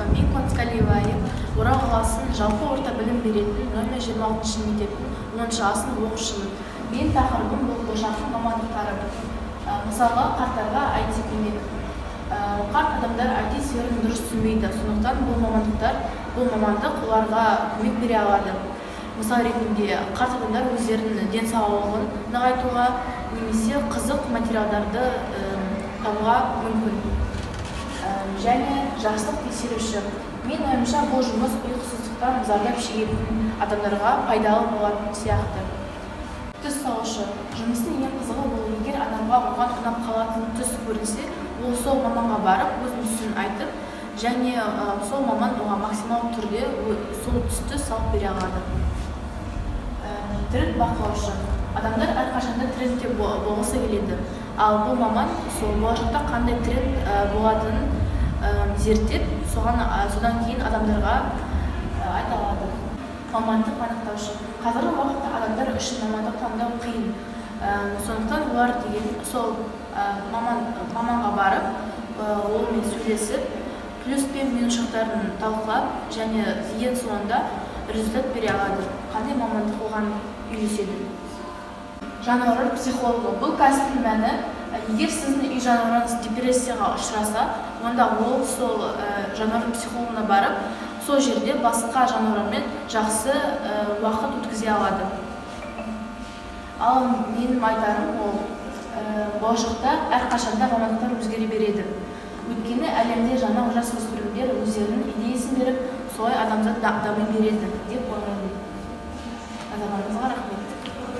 приветствую. Мен Конскалиева Орал қаласының жалпы орта білім беретін номер 26 мектептің 10 сынып оқушымын. Мен тақырыбым бұл болашақтың мамандықтары. Мысалға, қарттарға IT көмек. Қарт адамдар IT сферасын дұрыс түсінбейді. Сондықтан бұл мамандық оларға көмек бере алады. Мысал ретінде, қарт адамдар өздерінің денсаулығын нығайтуға немесе қызық материалдарды табуға мүмкін. Және жақсылық тексеруші. Мен ойымша, бұл жұмыс ұйқысыздықтан зардап шегетін адамдарға пайдалы болатын сияқты. Түс салушы. Жұмыстың ең қызығы ол, егер адамға оған ұнап қалатын түс көрінсе, ол сол маманға барып, өз түсін айтып, және сол маман оған максимал түрде сол түсті салып бере алады. Тренд бақылаушы. Адамдар әрқашанда трендте болғысы келеді. Ал бұл маман сол болашақта қандай тренд болатынын зерттеп, содан кейін адамдарға айта алады. Мамандық анықтаушы. Қазіргі уақытта адамдар үшін мамандық таңдау қиын. Сондықтан олар сол маманға барып, олмен сөйлесіп, плюс пен минус-шақтарын талқылап, және ең соңында результат бере алады. Қандай мамандық оған үйлеседі. Жануарлар психологы. Бұл кәсіптің мәні, егер сіздің үй жануарыңыз депрессияға ұшыраса, онда ол сол жануарлар психологына барып, сол жерде басқа жануарлармен жақсы уақыт өткізе алады. Ал менің айтарым ол, болашақта әрқашанда мамандықтар өзгере береді. Өйткені әлемде жаңа жасөспірімдер өздерінің идеясын беріп, солай адамзат дами береді деп ойлаймын. Назарларыңызға рахмет.